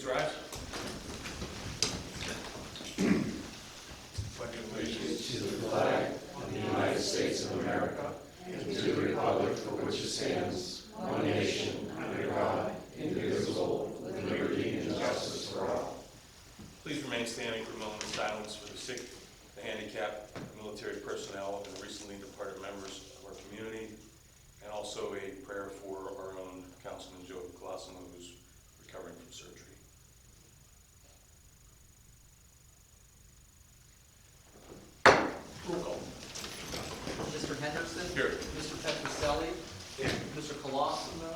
Please rise. Pledge allegiance to the flag of the United States of America and to the republic for which it stands, one nation, under God, indivisible, with liberty and justice for all. Please remain standing for a moment of silence for the sick, the handicapped, military personnel, and the recently departed members of our community, and also a prayer for our own Councilman Joe Colosimo, who's recovering from surgery. Roll call. Mr. Henderson? Here. Mr. Petroselli? Here. Mr. Colosimo?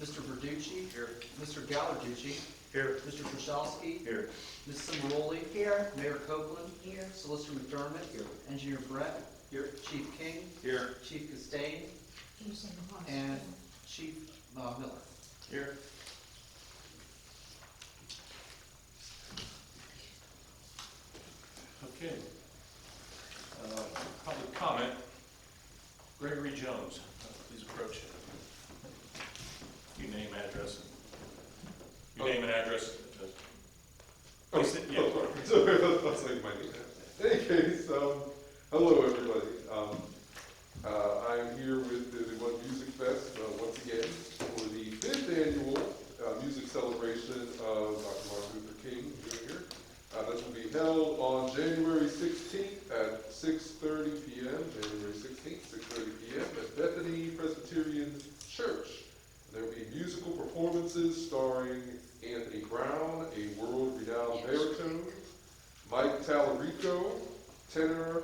Mr. Verducci? Here. Mr. Gallarducci? Here. Mr. Prochowski? Here. Ms. Cimaroli? Here. Mayor Copeland? Here. Solicitor McDermott? Here. Engineer Brett? Here. Chief King? Here. Chief Castain? He's in the hospital. And Chief Miller. Here. Okay. Public comment. Gregory Jones, please approach. Your name, address. Your name and address. Please, yeah. Sorry, that's like my name. In any case, hello everybody. I'm here with the One Music Fest once again for the 5th annual music celebration of Dr. Martin Luther King Jr. This will be held on January 16th at 6:30 p.m. January 16th, 6:30 p.m. at Bethany Presbyterian Church. There will be musical performances starring Anthony Brown, a world-renowned baritone, Mike Tallarico, tenor,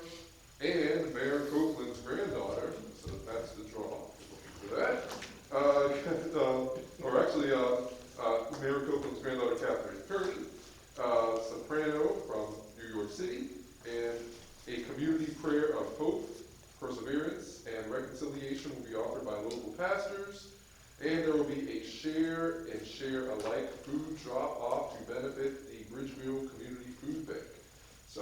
and Mayor Copeland's granddaughter. So that's the draw for that. Or actually, Mayor Copeland's granddaughter, Catherine Curry, soprano from New York City, and a community prayer of hope, perseverance, and reconciliation will be offered by local pastors. And there will be a share and share alike food drop off to benefit the Bridgeville Community Food Bank. So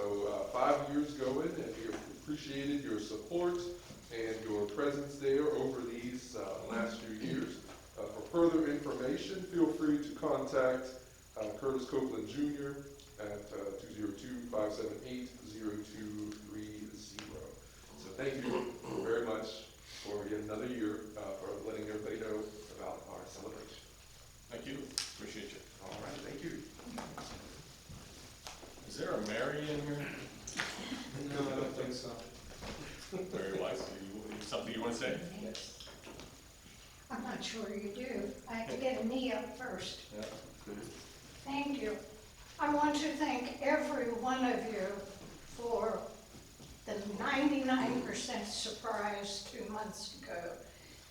5 years going, and we appreciated your support and your presence there over these last few years. For further information, feel free to contact Curtis Copeland Jr. at 202-578-0230. So thank you very much for yet another year for letting everybody know about our celebration. Thank you. Appreciate you. All right, thank you. Is there a Mary in here? No, I don't think so. Very wise. Something you want to say? I'm not sure you do. I have to get a knee up first. Yeah. Thank you. I want to thank every one of you for the 99% surprise 2 months ago.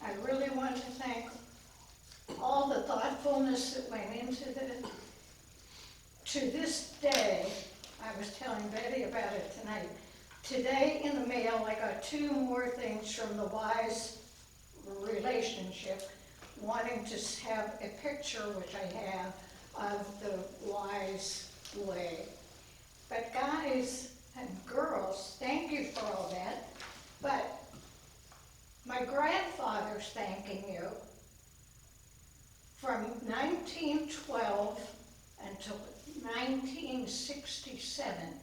I really want to thank all the thoughtfulness that went into this. To this day, I was telling Betty about it tonight. Today in the mail, I got 2 more things from the WISE relationship, wanting to have a picture, which I have, of the WISE way. But guys and girls, thank you for all that. But my grandfather's thanking you. From 1912 until 1967,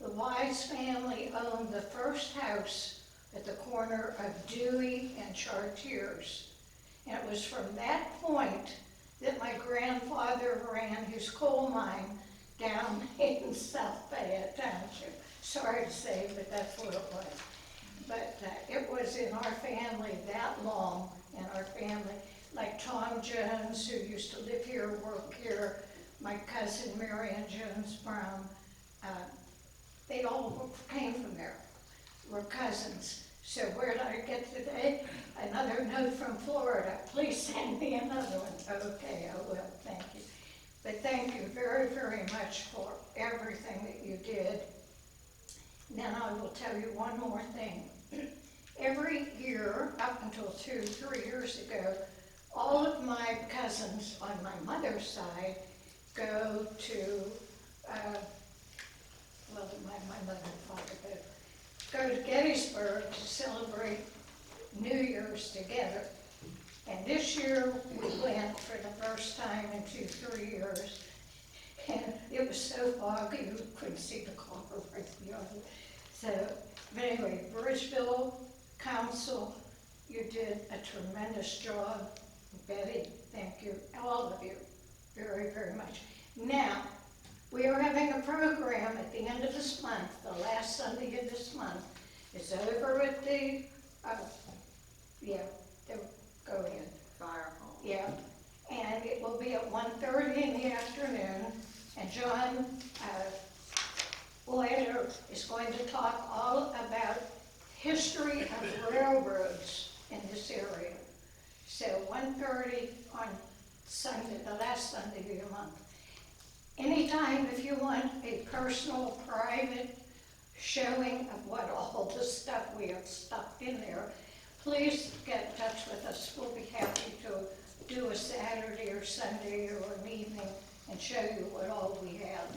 the Wise family owned the first house at the corner of Dewey and Chartiers. And it was from that point that my grandfather ran his coal mine down in South Fayette Township. Sorry to say, but that's what it was. But it was in our family that long, in our family. Like Tom Jones, who used to live here, work here, my cousin Marion Jones Brown, they all came from there, were cousins. So where did I get today? Another note from Florida. Please send me another one. Okay, I will, thank you. But thank you very, very much for everything that you did. Then I will tell you one more thing. Every year, up until 2-3 years ago, all of my cousins on my mother's side go to, my mother and father both, go to Gettysburg to celebrate New Year's together. And this year we went for the first time in 2-3 years And it was so foggy, you couldn't see the car right beyond it. So, but anyway, Bridgeville Council, you did a tremendous job. Betty, thank you, all of you, very, very much. Now, we are having a program at the end of this month, the last Sunday of this month. It's over at the, go ahead. Fire hall. Yeah, and it will be at 1:30 in the afternoon, and John later is going to talk all about history of railroads in this area. So 1:30 on Sunday, the last Sunday of the month. Anytime if you want a personal, private showing of what all the stuff we have stuffed in there, please get in touch with us. We'll be happy to do a Saturday or Sunday or an evening and show you what all we have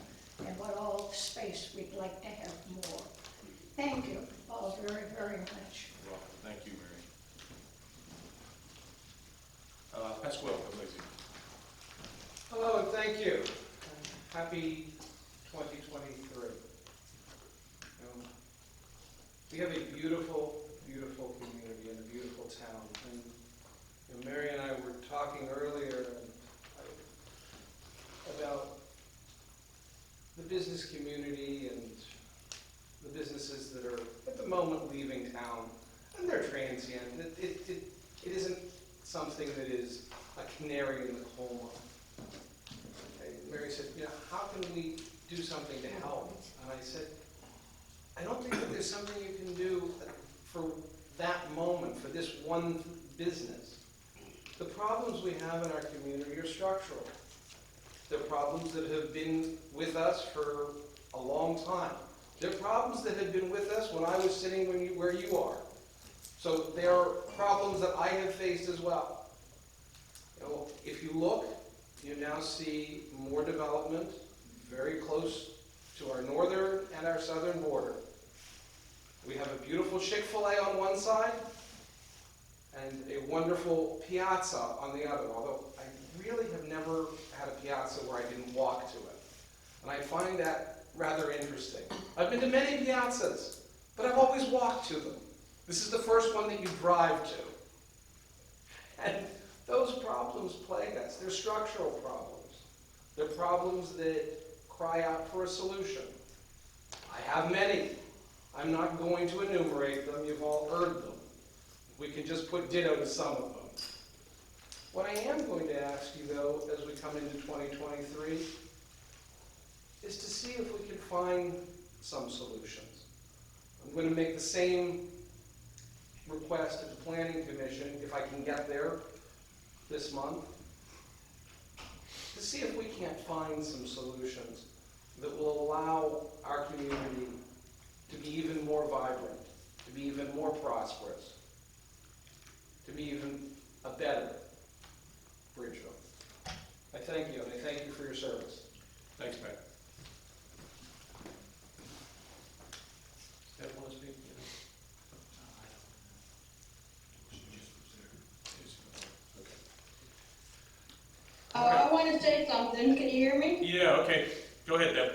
and what all the space we'd like to have more. Thank you all very, very much. You're welcome. Thank you, Mary. Pasquale, Puglisi. Hello, and thank you. Happy 2023. We have a beautiful, beautiful community and a beautiful town. And Mary and I were talking earlier about the business community and the businesses that are at the moment leaving town, and they're transient. It isn't something that is a canary in the coal mine. And Mary said, how can we do something to help? And I said, I don't think that there's something you can do for that moment, for this one business. The problems we have in our community are structural. They're problems that have been with us for a long time. They're problems that have been with us when I was sitting where you are. So they are problems that I have faced as well. If you look, you now see more development very close to our northern and our southern border. We have a beautiful Chick-fil-A on one side and a wonderful piazza on the other, although I really have never had a piazza where I didn't walk to it. And I find that rather interesting. I've been to many piazzas, but I've always walked to them. This is the first one that you drive to. And those problems plague us. They're structural problems. They're problems that cry out for a solution. I have many. I'm not going to enumerate them. You've all heard them. We can just put ditto to some of them. What I am going to ask you, though, as we come into 2023, is to see if we can find some solutions. I'm going to make the same request to the Planning Commission, if I can get there this month, to see if we can't find some solutions that will allow our community to be even more vibrant, to be even more prosperous, to be even a better Bridgeville. I thank you, and I thank you for your service. Thanks, Pat. Steph, want to speak? I want to say something. Can you hear me? Yeah, okay. Go ahead, Deb.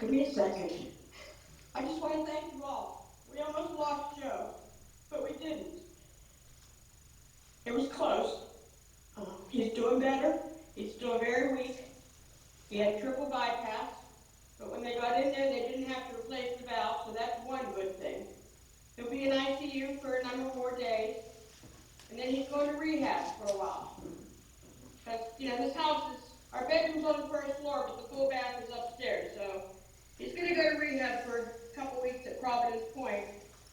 Give me a second. I just want to thank you all. We almost lost Joe, but we didn't. It was close. He's doing better. He's still very weak. He had triple bypass, but when they got in there, they didn't have to replace the valve, so that's one good thing. He'll be in ICU for a number more days, and then he's going to rehab for a while. But, this house is, our bedroom's on the first floor, but the full bath is upstairs, so he's going to go to rehab for a couple weeks at Providence Point,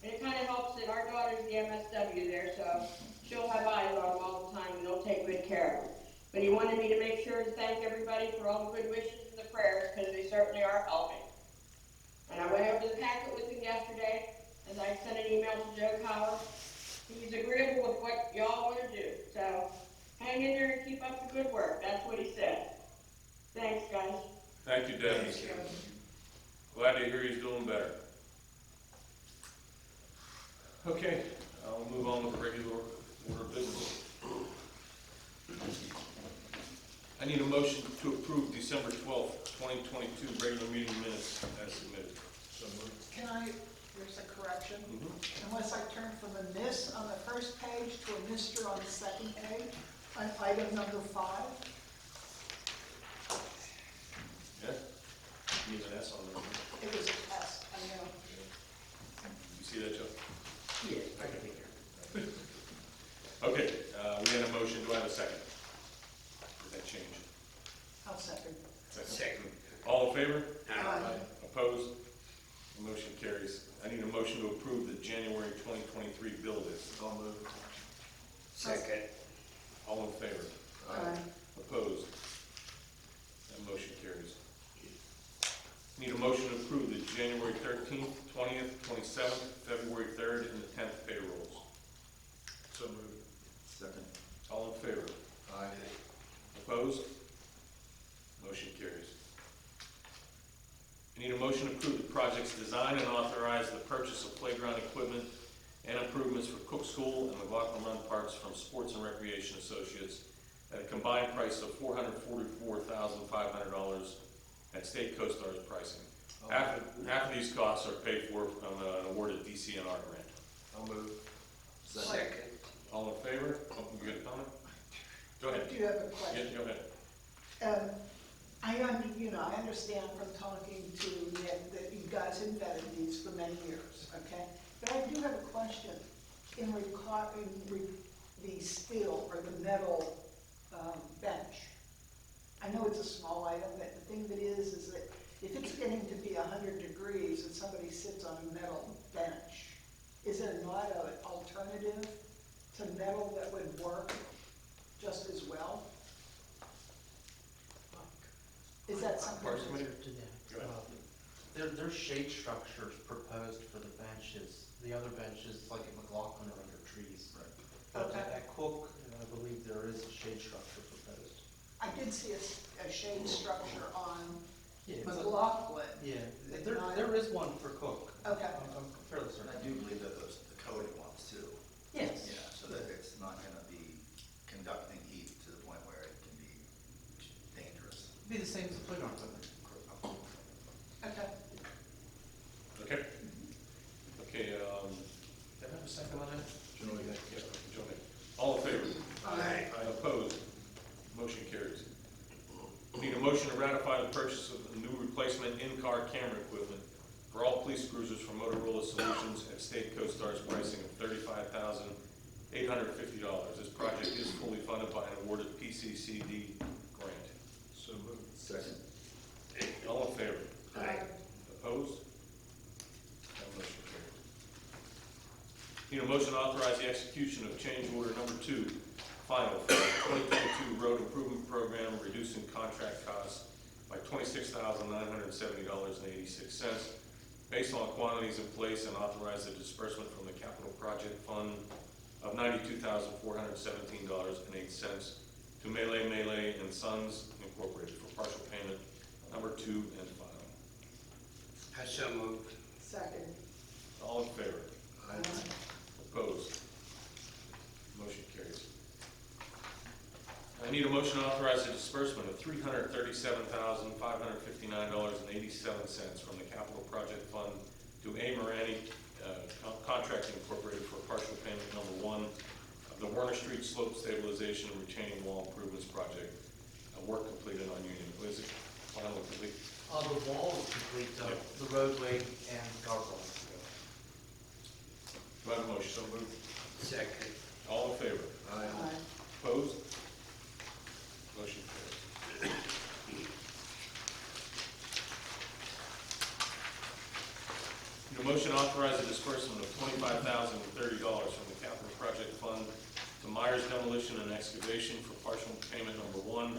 and it kind of helps that our daughter's the MSW there, so she'll have eyes on him all the time, and they'll take good care of him. But he wanted me to make sure to thank everybody for all the good wishes and the prayers, because they certainly are helping. And I went over the packet with him yesterday, as I sent an email to Joe Cowler. He's agreeable with what y'all want to do, so hang in there and keep up the good work. That's what he said. Thanks, guys. Thank you, Deb. Glad to hear he's doing better. Okay, I'll move on with the regular order of business. I need a motion to approve December 12th, 2022 regular meeting minutes as submitted. So moved. Can I, there's a correction. Mhm. Unless I turn from a miss on the first page to a Mr. on the second page, on item number 5. Yeah? Need an S on there. It was an S, I know. You see that, Joe? Yeah, I can take care. Okay, we had a motion, do I have a second? Did that change? I'll second. Second. All in favor? Aye. Opposed? The motion carries. I need a motion to approve the January 2023 bill list. I'll move. Second. All in favor? Aye. Opposed? That motion carries. Need a motion to approve the January 13th, 20th, 27th, February 3rd, and the 10th payrolls. So moved. Second. All in favor? Aye. Opposed? Motion carries. I need a motion to approve the project's design and authorize the purchase of playground equipment and improvements for Cook School and McLaughlin Run Parks from Sports and Recreation Associates at a combined price of $444,500 at State CoStar's pricing. Half of these costs are paid for on an awarded DCNR grant. I'll move. Second. All in favor? Oh, you got a comment? Go ahead. Do you have a Yeah, question? go ahead. I understand from talking to Nick that you guys have vetted these for many years, okay? But I do have a question in the steel or the metal bench. I know it's a small item, but the thing that is that if it's getting to be 100 degrees and somebody sits on a metal bench, is there not an alternative to metal that would work just as well? Is that something? Parks Committee? Go ahead. There's shade structures proposed for the benches. The other benches, like at McLaughlin, are under trees. But Okay. at Cook, I believe there is a shade structure proposed. I did see a shade structure on Yeah, McLaughlin. Yeah, But there, not- there is one for Cook. Okay. I'm fairly certain. And I do believe that those, the coated ones too. Yes. Yeah, so that it's not gonna be conducting heat to the point where it can be dangerous. It'd be the same as the playground equipment. Okay. Okay. Okay, did I have a second on that? Joe, yeah, Joe. All in favor? Aye. Opposed? Motion carries. We need a motion to ratify the purchase of the new replacement in-car camera equipment for all police cruisers from Motorola Solutions at State CoStar's pricing of $35,850. This project is fully funded by an awarded PCCD grant. So moved. Second. All in favor? Aye. Opposed? That motion carries. Need a motion to authorize the execution of change order number 2, final for the 2022 road improvement program, reducing contract costs by $26,970.86, based on quantities in place, and authorize the disbursement from the capital project fund of $92,417.08 to Melee and Sons Incorporated for partial payment number 2 and final. I so moved. Second. All in favor? Aye. Opposed? Motion carries. I need a motion to authorize the disbursement of $337,559.87 from the capital project fund to A. Marani Contracting Incorporated for partial payment number 1 of the Warner Street Slope Stabilization and Retaining Wall Improvements Project, work completed on Union. Is it finally complete? The wall is complete, the roadway and guardrails. Do I have a motion? So moved. Second. All in favor? Aye. Opposed? Motion carries. Need a motion to authorize the disbursement of $25,030 from the capital project fund to Myers Demolition and Excavation for partial payment number 1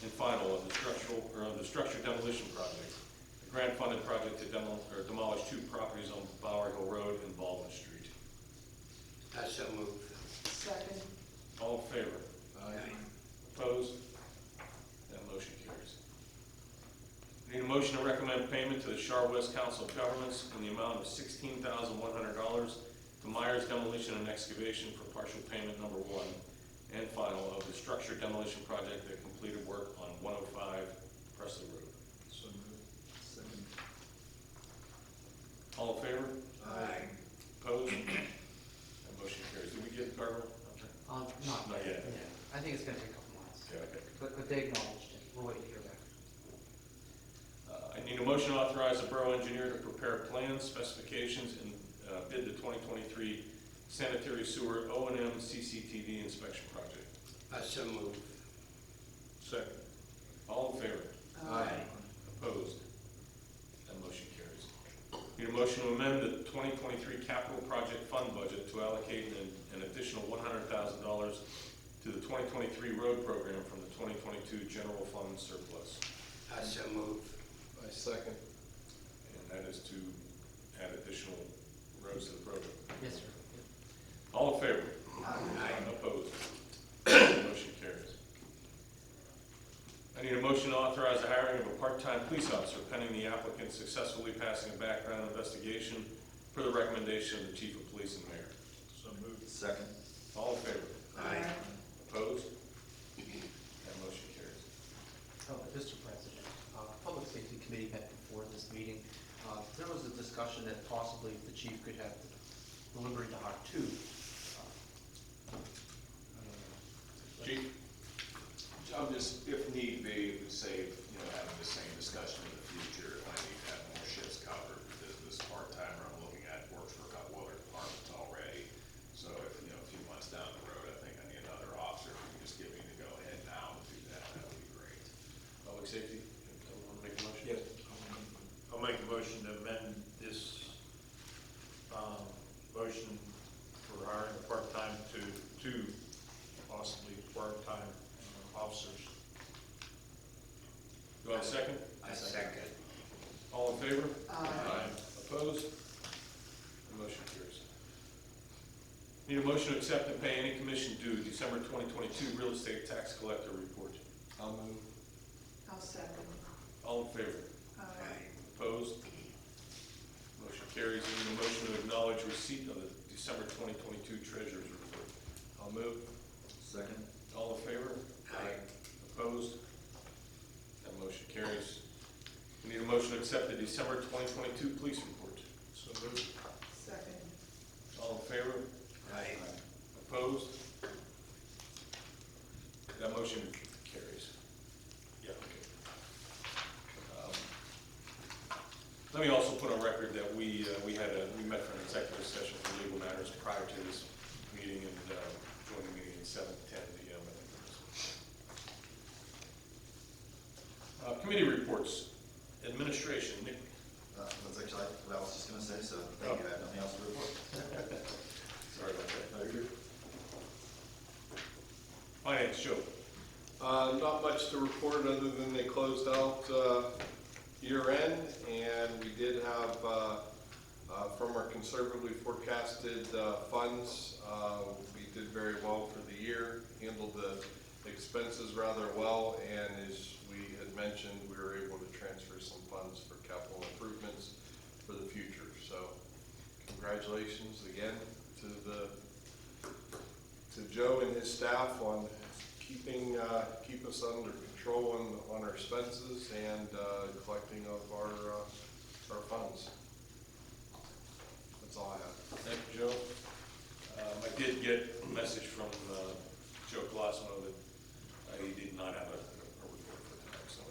and final of the structure demolition project. The grant funded project to demolish 2 properties on Bower Hill Road and Baldwin Street. I so moved. Second. All in favor? Aye. Opposed? That motion carries. Need a motion to recommend payment to the Shar West Council of Governments in the amount of $16,100 to Myers Demolition and Excavation for partial payment number 1 and final of the structure structure demolition project that completed work on 105 Presley Road. So moved. Second. All in favor? Aye. Opposed? That motion carries. Did we get Carver? Not Not yet. Yeah, I think it's gonna take a couple months, Okay, okay. but they acknowledged it, we're waiting to hear back. I need a motion to authorize the borough engineer to prepare plans, specifications, and bid the 2023 sanitary sewer O&M CCTV inspection project. So moved. Second. All in favor? Aye. Opposed? That motion carries. Need a motion to amend the 2023 capital project fund budget to allocate an additional $100,000 to the 2023 road program from the 2022 general fund surplus. So moved. I second. And that is to add additional roads to the program. Yes, sir. All in favor? Aye. Opposed? Motion carries. I need a motion to authorize the hiring of a part-time police officer pending the applicant successfully passing a background investigation per the recommendation of the chief of police and mayor. So moved. Second. All in favor? Aye. Opposed? That motion carries. Oh, Mr. President, Public Safety Committee met before this meeting. There was a discussion that possibly the chief could have the liberty to hire two. Chief? I'm just, if need be, would save, having the same discussion in the future if I need to have more shifts covered, because this part-timer I'm looking at works for a couple other departments already. So if, a few months down the road, I think I need another officer, if you can just give me the go-ahead now to do that, that would be great. Public safety? Someone make a motion? Yes, I'll make a motion to amend this, motion for hiring a part-time to two possibly part-time officers. Do I have a second? I second. All in favor? Aye. Opposed? The motion carries. Need a motion to accept and pay any commission due December 2022 real estate tax collector report. I'll move. I'll second. All in favor? Aye. Opposed? Motion carries. Need a motion to acknowledge receipt of the December 2022 treasurer's report. I'll move. Second. All in favor? Aye. Opposed? That motion carries. We need a motion to accept the December 2022 police report. So moved. Second. All in favor? Aye. Opposed? That motion carries. Yeah, okay. Let me also put on record that we met for an executive session for legal matters prior to this meeting and joined the meeting at 7:10 p.m. I think it was. Committee reports. Administration, Nick. That's actually what I was just gonna say, so thank you, I have nothing else to report. Sorry about that. No, you're good. Finance, Joe. Not much to report other than they closed out year end, and we did have, from our conservatively forecasted funds, we did very well for the year, handled the expenses rather well, and as we had mentioned, we were able to transfer some funds for capital improvements for the future. So congratulations again to Joe and his staff on keep us under control on our expenses and collecting of our funds. That's all I have. Thank you, Joe. I did get a message from Joe Colosimo that he did not have a report for tonight, so.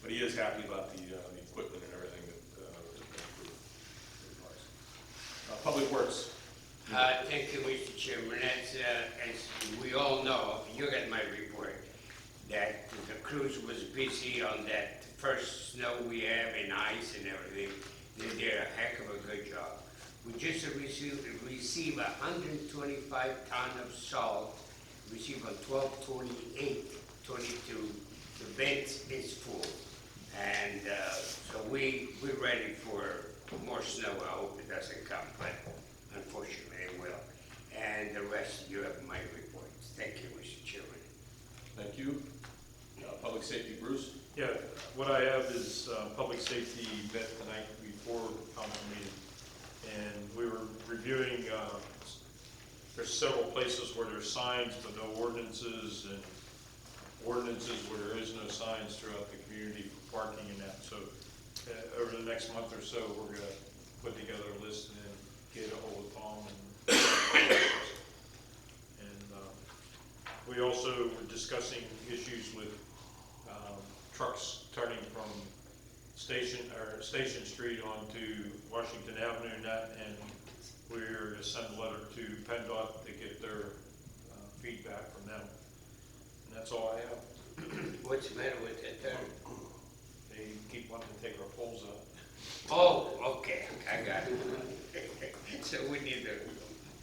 But he is happy about the equipment and everything that has been approved. Public Works. Thank you, Mr. Chairman. As we all know, you got my report, that the crews was busy on that first snow we have and ice and everything. They did a heck of a good job. We just received 125 ton of salt, received on 12/28/22. The bed is full. And so we're ready for more snow. I hope it doesn't come, but unfortunately it will. And the rest, you have my reports. Thank you, Mr. Chairman. Thank you. Public Safety, Bruce. Yeah, what I have is public safety met tonight before council meeting. And we were reviewing there's several places where there's signs but no ordinances, and ordinances where there is no signs throughout the community for parking and that. So over the next month or so, we're gonna put together a list and then get a hold of Tom and we also were discussing issues with trucks turning from Station Street onto Washington Avenue and that, and we're to send a letter to PennDOT to get their feedback from them. And that's all I have. What's the matter with that turn? They keep wanting to take our poles out. Oh, okay, I got it. So we need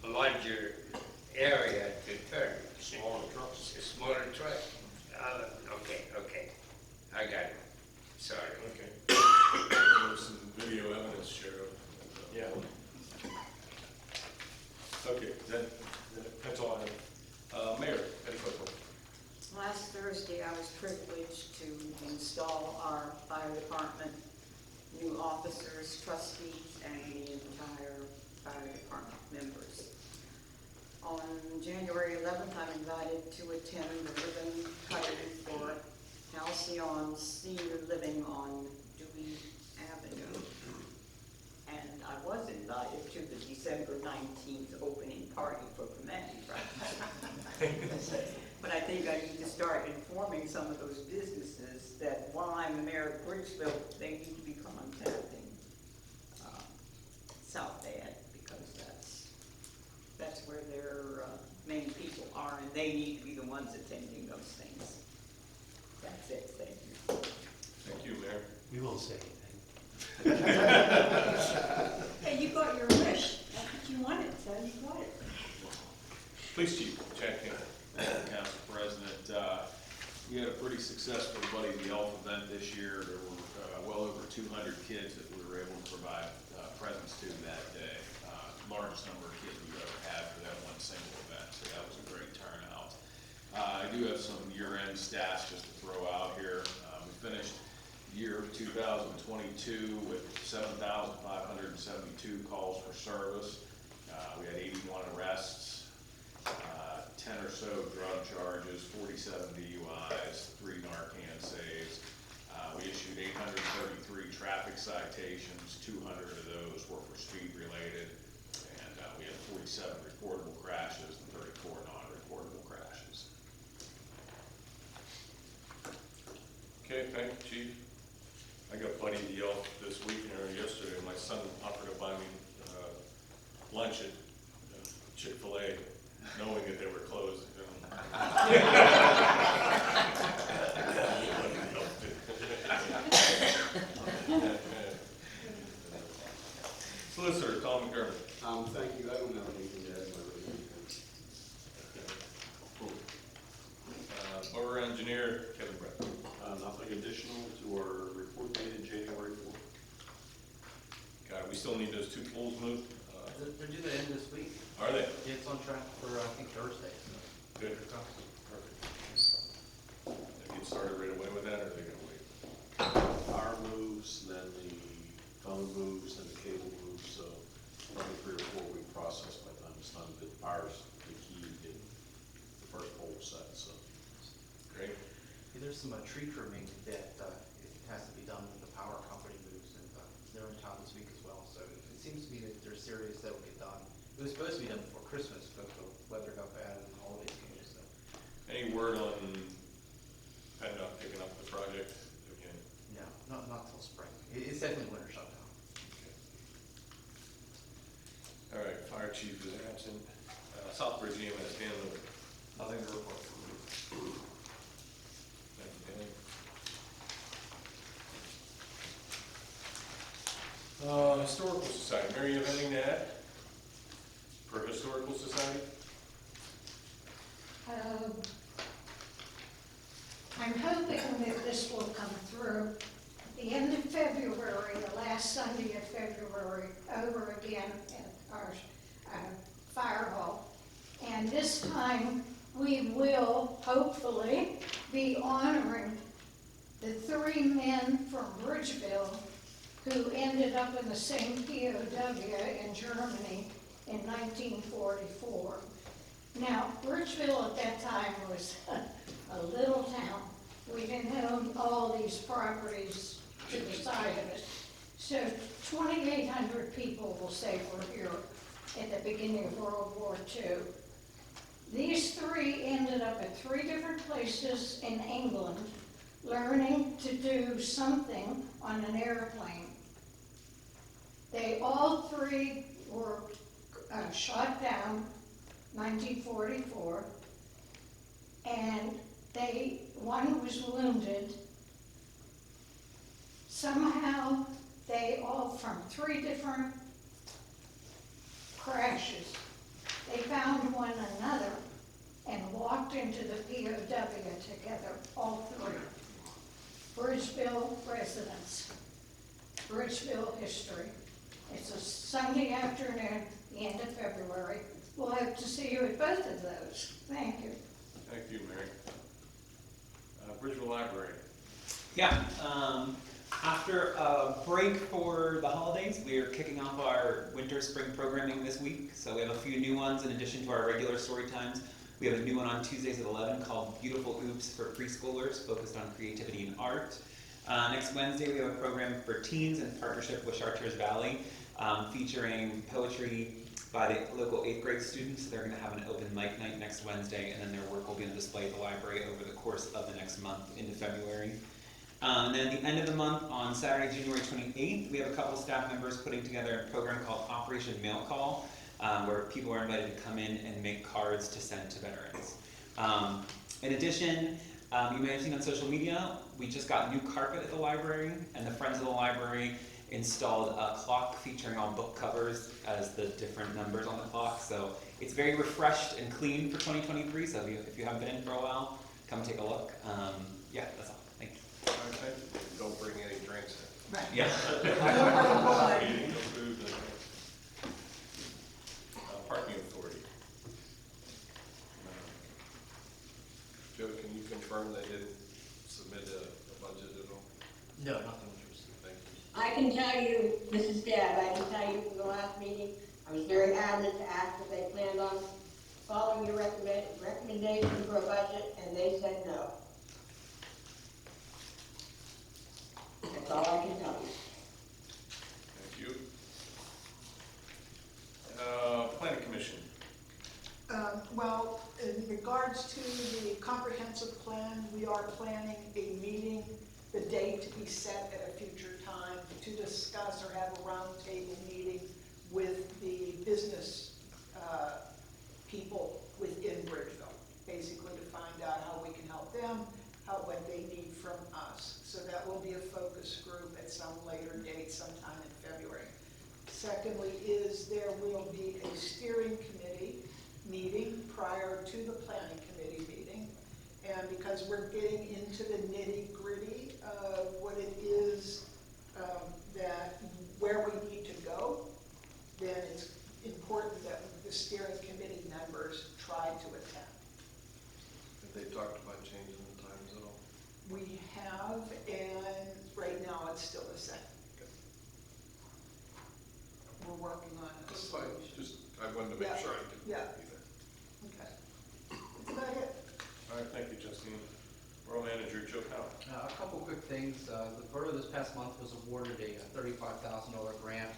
a larger area to turn. Smaller trucks. A smaller truck? Okay, I got it. Sorry. Okay. There's some video evidence, Sheriff. Yeah. Okay, that's all I have. Mayor, any questions? Last Thursday, I was privileged to install our fire department, new officers, trustees, and the entire fire department members. On January 11th, I'm invited to attend the ribbon cutting for Halcyon's senior living on Dewey Avenue. And I was invited to the December 19th opening party for Command Practice. But I think I need to start informing some of those businesses that while I'm the mayor of Bridgeville, they need to be contacting South Ed, because that's where their main people are, and they need to be the ones attending those things. That's it, thank you. Thank you, Mayor. We won't say anything. Hey, you got your wish. That's what you wanted, so you got it. Police Chief, Chad King. Council President, we had a pretty successful Buddy the Elf event this year. There were well over 200 kids that we were able to provide presents to that day. Largest number of kids we've ever had for that one single event, so that was a great turnout. I do have some year-end stats just to throw out here. We finished year 2022 with 7,572 calls for service. We had 81 arrests, 10 or so drug charges, 47 DUIs, 3 Narcan saves. We issued 833 traffic citations, 200 of those were for speed related, and we had 47 reportable crashes and 34 non-reportable crashes. Okay, thank you, Chief. I got Buddy the Elf this week or yesterday. My son offered to buy me lunch at Chick-fil-A, knowing that they were closed. Solicitor Tom McDermott. Thank you. I don't have anything to add to my review. Borough Engineer Kevin Brett. Nothing additional to our report dated January 4th. God, we still need those 2 poles moved. They're due to end this week. Are they? Yeah, it's on track for, I think, Thursday. So. Good. Perfect. They get started right away with that, or are they gonna wait? Power moves, then the phone moves, and the cable moves, so probably 3 or 4 week process by the time it's done, but power's the key to get the first pole set, so. Great. Yeah, there's some tree trimming that it has to be done when the power company moves, and they're in town this week as well. So it seems to me that they're serious that will get done. It was supposed to be done before Christmas, but the weather got bad and the holidays came. So Any word on PennDOT picking up the project again? no, not till spring. It's definitely winter shutdown. All right, Fire Chief is absent. Southbridge EMS, Dan Lewis. Nothing to report. Thank you, Dan. Historical Society, Mary, you have anything to add? For Historical Society? I'm hoping that this will come through. At the end of February, the last Sunday of February, over again at our fire hall. And this time, we will hopefully be honoring the 3 men from Bridgeville who ended up in the same POW in Germany in 1944. Now, Birchville at that time was a little town. We didn't own all these properties to the side of it. So 2,800 people, will say, were here at the beginning of World War II. These three ended up at 3 different places in England, learning to do something on an airplane. They all 3 were shot down 1944, and one was wounded. Somehow they all, from 3 different crashes, they found one another and walked into the POW together, all 3. Bridgeville residents, Bridgeville history. It's a Sunday afternoon, the end of February. We'll hope to see you at both of those. Thank you. Thank you, Mary. Bridgeville Library. Yeah, after a break for the holidays, we are kicking off our winter spring programming this week. So we have a few new ones in addition to our regular story times. We have a new one on Tuesdays at 11 called Beautiful Oops for preschoolers, focused on creativity and art. Next Wednesday, we have a program for teens in partnership with Chartiers Valley, featuring poetry by the local 8th grade students. They're going to have an open mic night next Wednesday, and then their work will be on display at the library over the course of the next month into February. And then at the end of the month, on Saturday, January 28th, we have a couple staff members putting together a program called Operation Mail Call, where people are invited to come in and make cards to send to veterans. In addition, you may have seen on social media, we just got new carpet at the library, and the Friends of the Library installed a clock featuring all book covers as the different numbers on the clock. So it's very refreshed and clean for 2023, so if you haven't been in for a while, come take a look. Yeah, that's all. Thank you. Okay. Don't bring any drinks in. Right. Yeah. Meeting, no food, no drinks. Parking Authority. Joe, can you confirm they didn't submit a budget at all? No, nothing was received. Thank you. I can tell you, this is Deb, I can tell you from the last meeting, I was very adamant to ask if they planned on following your recommendation for a budget, and they said no. That's all I can tell you. Thank you. Planning Commission. Well, in regards to the comprehensive plan, we are planning a meeting, the date to be set at a future time, to discuss or have a roundtable meeting with the business people within Bridgeville, basically to find out how we can help them, what they need from us. So that will be a focus group at some later date, sometime in February. Secondly, there will be a steering committee meeting prior to the planning committee meeting. And because we're getting into the nitty-gritty of what it is where we need to go, then it's important that the steering committee members try to attend. Have they talked about changing the times at all? We have, and right now it's still the same. We're working on it. That's fine, I wanted to make sure I didn't Yeah. either. Okay. That's about it. All right, thank you, Justine. Borough Manager Joe Powell. A couple quick things. The borough this past month was awarded a $35,000 grant,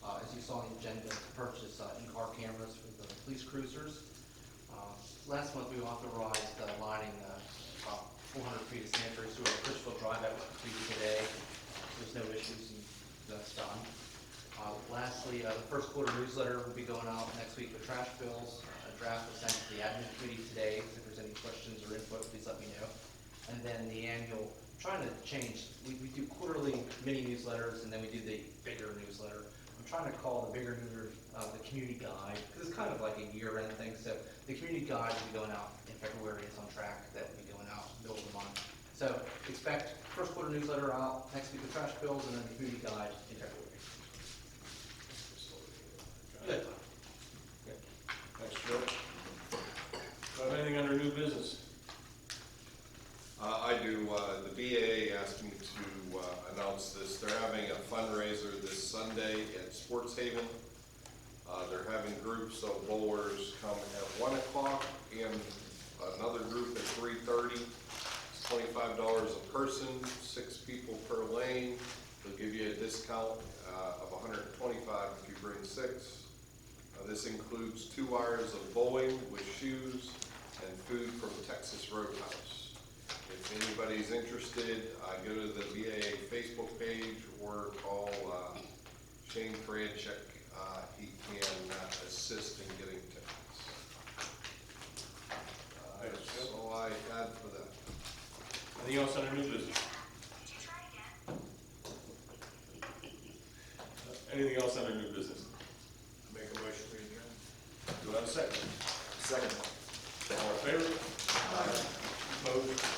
as you saw on the agenda, to purchase in-car cameras for the police cruisers. Last month we authorized lining about 400 feet of sanitary sewer at Bridgeville Drive. That was completed today. There's no issues, and that's done. Lastly, the first quarter newsletter will be going out next week with trash bills. A draft was sent to the admin committee today. If there's any questions or input, please let me know. And then the annual, I'm trying to change, we do quarterly mini newsletters, and then we do the bigger newsletter. I'm trying to call the bigger newsletter the community guide, because it's kind of like a year-end thing. So the community guide will be going out in February. It's on track. That will be going out middle of the month. So expect first quarter newsletter out next week with trash bills, and then the community guide in February. Good. Thanks, Joe. Do I have anything under new business? I do. The BAA asked me to announce this. They're having a fundraiser this Sunday at Sports Haven. They're having groups of bowlers come at 1 o'clock and another group at 3:30. It's $25 a person, 6 people per lane. They'll give you a discount of $125 if you bring 6. This includes 2 hours of bowling with shoes and food from Texas Roadhouse. If anybody's interested, go to the VA Facebook page or call Shane Franchek. He can assist in getting tickets. That's all I had for that. Anything else under new business? Anything else under new business? Make a motion to adjourn. Do I have a second? Second. All in favor? Opposed?